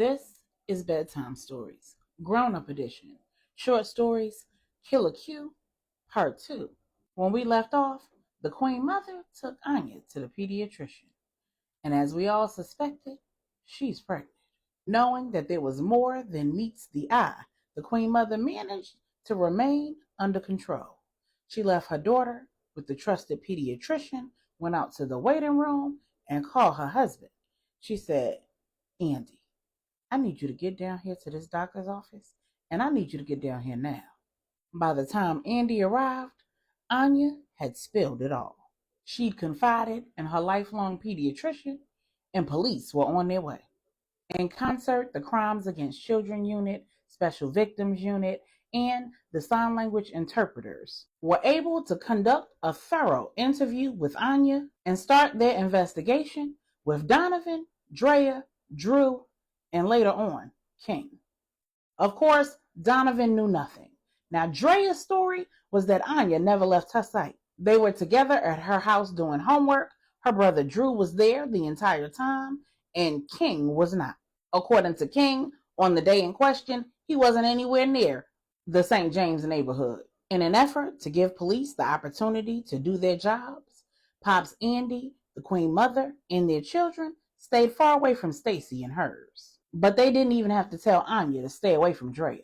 This is Bedtime Stories, Grownup Edition, Short Stories, Killa Q, Part 2. When we left off, the Queen Mother took Anya to the pediatrician, and as we all suspected, she's pregnant. Knowing that there was more than meets the eye, the Queen Mother managed to remain under control. She left her daughter with the trusted pediatrician, went out to the waiting room, and called her husband. She said, "Andy, I need you to get down here to this doctor's office, and I need you to get down here now." By the time Andy arrived, Anya had spilled it all. She'd confided in her lifelong pediatrician, and police were on their way. In concert, the Crimes Against Children Unit, Special Victims Unit, and the sign language interpreters were able to conduct a thorough interview with Anya and start their investigation with Donovan, Drea, Drew, and later on, King. Of course, Donovan knew nothing. Now, Drea's story was that Anya never left her sight. They were together at her house doing homework. Her brother Drew was there the entire time, and King was not. According to King, on the day in question, he wasn't anywhere near the St. James neighborhood. In an effort to give police the opportunity to do their jobs, Pops Andy, the Queen Mother, and their children stayed far away from Stacy and hers. But they didn't even have to tell Anya to stay away from Drea.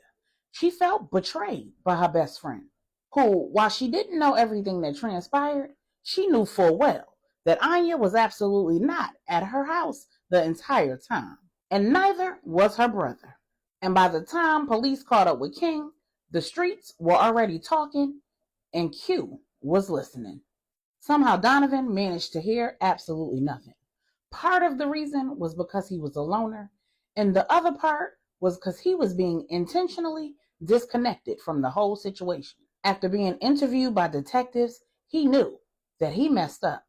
She felt betrayed by her best friend, who, while she didn't know everything that transpired, she knew full well that Anya was absolutely not at her house the entire time. And neither was her brother. And by the time police caught up with King, the streets were already talking, and Q was listening. Somehow Donovan managed to hear absolutely nothing. Part of the reason was because he was a loner, and the other part was because he was being intentionally disconnected from the whole situation. After being interviewed by detectives, he knew that he messed up.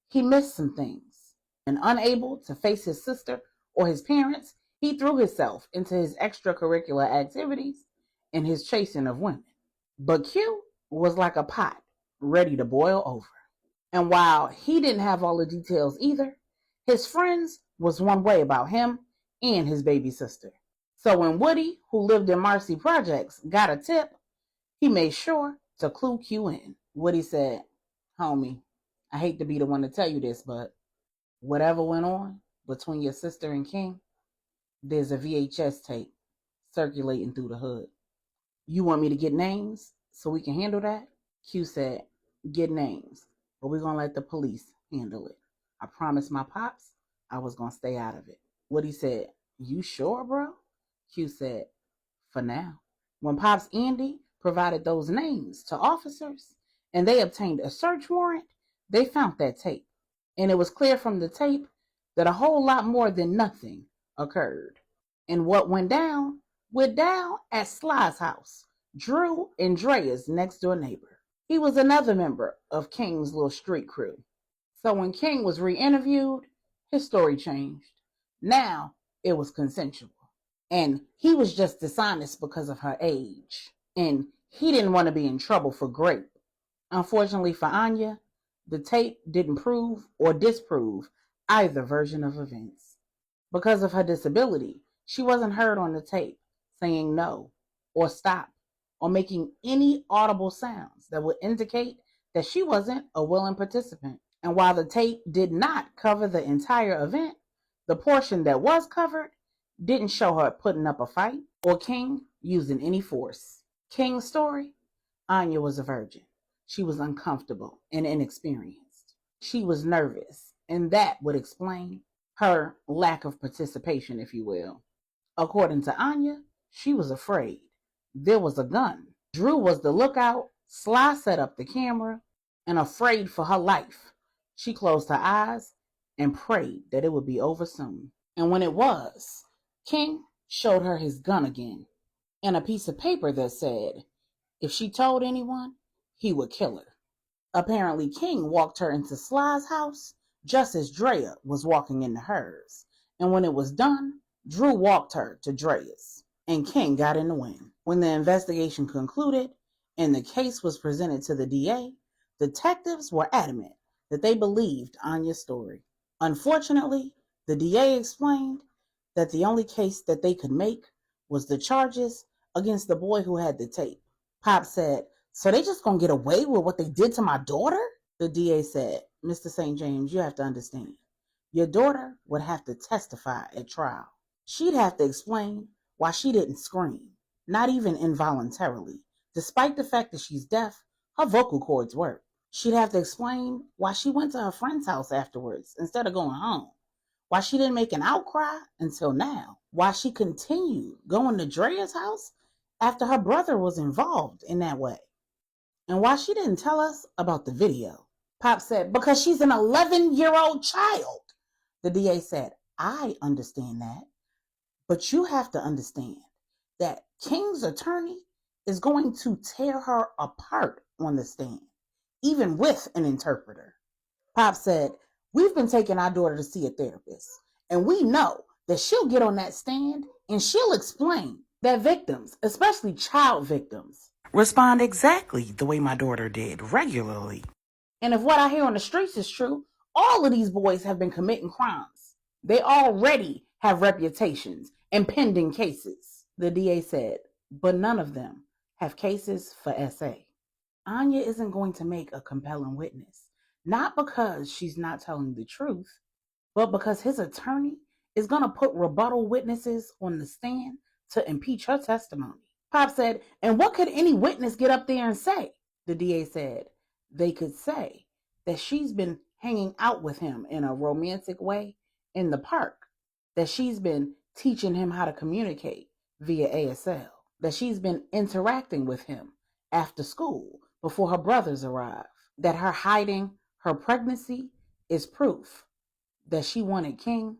He missed some things, and unable to face his sister or his parents, he threw himself into his extracurricular activities and his chasing of women. But Q was like a pot ready to boil over. And while he didn't have all the details either, his friends was one way about him and his baby sister. So when Woody, who lived in Marcy Projects, got a tip, he made sure to clue Q in. Woody said, "Homie, I hate to be the one to tell you this, but whatever went on between your sister and King, there's a VHS tape circulating through the hood. You want me to get names so we can handle that?" Q said, "Get names, but we're going to let the police handle it. I promised my pops I was going to stay out of it." Woody said, "You sure, bro?" Q said, "For now." When Pops Andy provided those names to officers and they obtained a search warrant, they found that tape. And it was clear from the tape that a whole lot more than nothing occurred. And what went down at Sly's house, Drew and Drea's next door neighbor. He was another member of King's little street crew. So when King was re-interviewed, his story changed. Now it was consensual. And he was just dishonest because of her age. And he didn't want to be in trouble for rape. Unfortunately for Anya, the tape didn't prove or disprove either version of events. Because of her disability, she wasn't heard on the tape saying no or stop or making any audible sounds that would indicate that she wasn't a willing participant. And while the tape did not cover the entire event, the portion that was covered didn't show her putting up a fight or King using any force. King's story: Anya was a virgin. She was uncomfortable and inexperienced. She was nervous, and that would explain her lack of participation, if you will. According to Anya, she was afraid. There was a gun. Drew was the lookout. Sly set up the camera, and afraid for her life, she closed her eyes and prayed that it would be over soon. And when it was, King showed her his gun again and a piece of paper that said, if she told anyone, he would kill her. Apparently, King walked her into Sly's house just as Drea was walking into hers. And when it was done, Drew walked her to Drea's, and King got in the win. When the investigation concluded and the case was presented to the DA, detectives were adamant that they believed Anya's story. Unfortunately, the DA explained that the only case that they could make was the charges against the boy who had the tape. Pop said, so they just gonna get away with what they did to my daughter? The DA said, Mr. St. James, you have to understand. Your daughter would have to testify at trial. She'd have to explain why she didn't scream, not even involuntarily. Despite the fact that she's deaf, her vocal cords work. She'd have to explain why she went to her friend's house afterwards instead of going home. Why she didn't make an outcry until now. Why she continued going to Drea's house after her brother was involved in that way. And why she didn't tell us about the video. Pop said, because she's an 11-year-old child. The DA said, I understand that. But you have to understand that King's attorney is going to tear her apart on the stand, even with an interpreter. Pop said, we've been taking our daughter to see a therapist, and we know that she'll get on that stand and she'll explain that victims, especially child victims, respond exactly the way my daughter did regularly. And if what I hear on the streets is true, all of these boys have been committing crimes. They already have reputations and pending cases. The DA said, but none of them have cases for SA. Anya isn't going to make a compelling witness, not because she's not telling the truth, but because his attorney is going to put rebuttal witnesses on the stand to impeach her testimony. Pop said, and what could any witness get up there and say? The DA said, they could say that she's been hanging out with him in a romantic way in the park, that she's been teaching him how to communicate via ASL, that she's been interacting with him after school before her brothers arrive, that her hiding her pregnancy is proof that she wanted King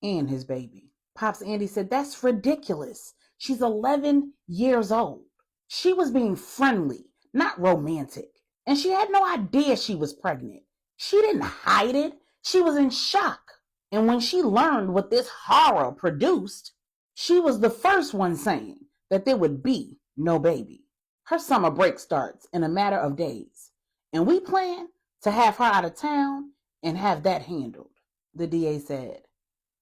and his baby. Pops Andy said, that's ridiculous. She's 11 years old. She was being friendly, not romantic. And she had no idea she was pregnant. She didn't hide it. She was in shock. And when she learned what this horror produced, she was the first one saying that there would be no baby. Her summer break starts in a matter of days. And we plan to have her out of town and have that handled. The DA said,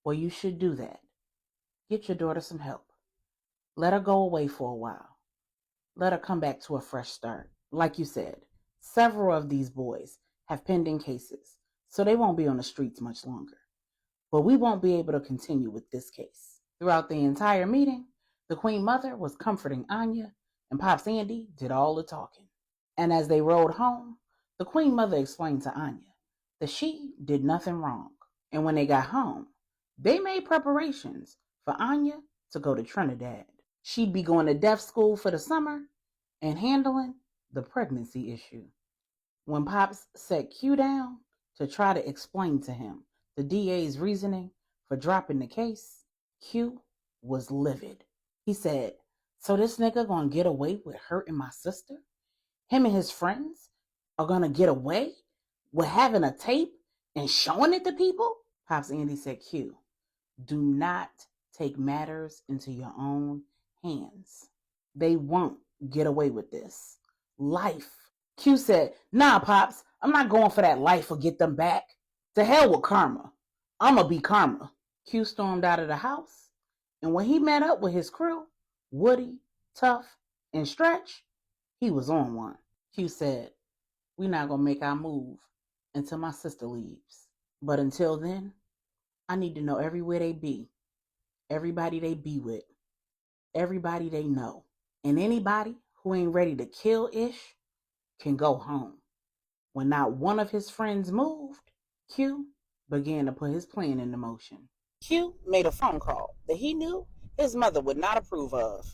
well, you should do that. Get your daughter some help. Let her go away for a while. Let her come back to a fresh start. Like you said, several of these boys have pending cases, so they won't be on the streets much longer. But we won't be able to continue with this case. Throughout the entire meeting, the Queen Mother was comforting Anya, and Pops Andy did all the talking. And as they rode home, the Queen Mother explained to Anya that she did nothing wrong. And when they got home, they made preparations for Anya to go to Trinidad. She'd be going to deaf school for the summer and handling the pregnancy issue. When Pops set Q down to try to explain to him the DA's reasoning for dropping the case, Q was livid. He said, so this nigga gonna get away with hurting my sister? Him and his friends are gonna get away with having a tape and showing it to people? Pops Andy said, Q, do not take matters into your own hands. They won't get away with this. Life. Q said, nah, Pops, I'm not going for that life or get them back. To hell with karma. I'ma be karma. Q stormed out of the house, and when he met up with his crew, Woody, Tough, and Stretch, he was on one. Q said, we not gonna make our move until my sister leaves. But until then, I need to know everywhere they be, everybody they be with, everybody they know. And anybody who ain't ready to kill Ish can go home. When not one of his friends moved, Q began to put his plan into motion. Q made a phone call that he knew his mother would not approve of.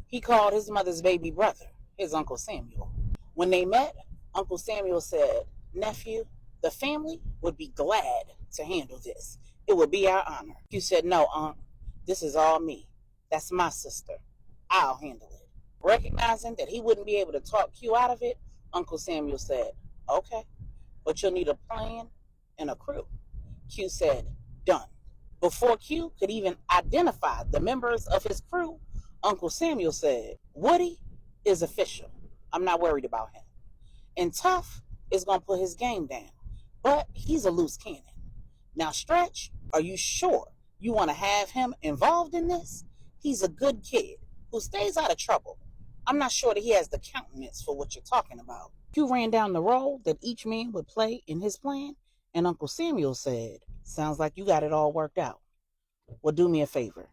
He called his mother's baby brother, his Uncle Samuel. When they met, Uncle Samuel said, nephew, the family would be glad to handle this. It would be our honor. Q said, no, Unc, this is all me. That's my sister. I'll handle it. Recognizing that he wouldn't be able to talk Q out of it, Uncle Samuel said, okay, but you'll need a plan and a crew. Q said, done. Before Q could even identify the members of his crew, Uncle Samuel said, Woody is official. I'm not worried about him. And Tough is going to put his game down, but he's a loose cannon. Now, Stretch, are you sure You want to have him involved in this? He's a good kid who stays out of trouble. I'm not sure that he has the countenance for what you're talking about. Q ran down the role that each man would play in his plan, and Uncle Samuel said, "Sounds like you got it all worked out. Well, do me a favor.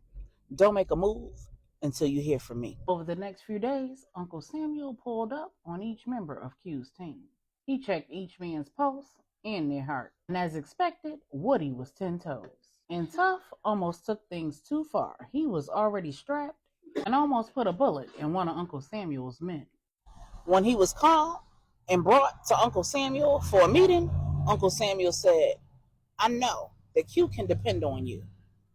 Don't make a move until you hear from me." Over the next few days, Uncle Samuel pulled up on each member of Q's team. He checked each man's pulse and their heart. And as expected, Woody was 10 toes. And Tough almost took things too far. He was already strapped and almost put a bullet in one of Uncle Samuel's men. When he was called and brought to Uncle Samuel for a meeting, Uncle Samuel said, "I know that Q can depend on you.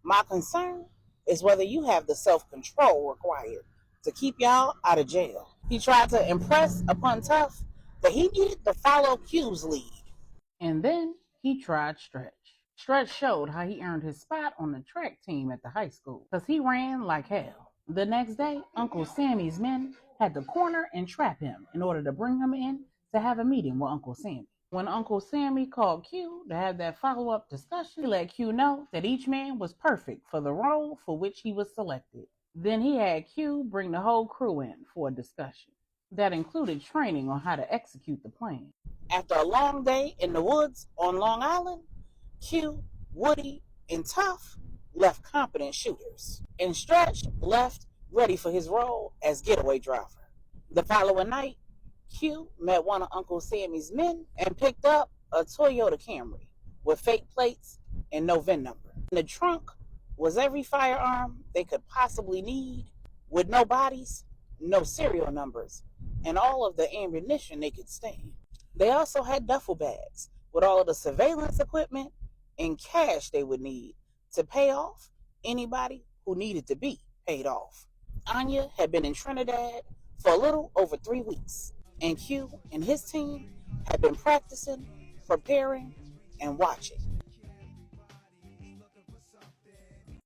My concern is whether you have the self-control required to keep y'all out of jail." He tried to impress upon Tough that he needed to follow Q's lead. And then he tried Stretch. Stretch showed how he earned his spot on the track team at the high school, because he ran like hell. The next day, Uncle Sammy's men had to corner and trap him in order to bring him in to have a meeting with Uncle Sammy. When Uncle Sammy called Q to have that follow-up discussion, he let Q know that each man was perfect for the role for which he was selected. Then he had Q bring the whole crew in for a discussion that included training on how to execute the plan. After a long day in the woods on Long Island, Q, Woody, and Tough left competent shooters, and Stretch left ready for his role as getaway driver. The following night, Q met one of Uncle Sammy's men and picked up a Toyota Camry with fake plates and no VIN number. In the trunk was every firearm they could possibly need, with no bodies, no serial numbers, and all of the ammunition they could stand. They also had duffel bags with all of the surveillance equipment and cash they would need to pay off anybody who needed to be paid off. Anya had been in Trinidad for a little over 3 weeks, and Q and his team had been practicing, preparing, and watching.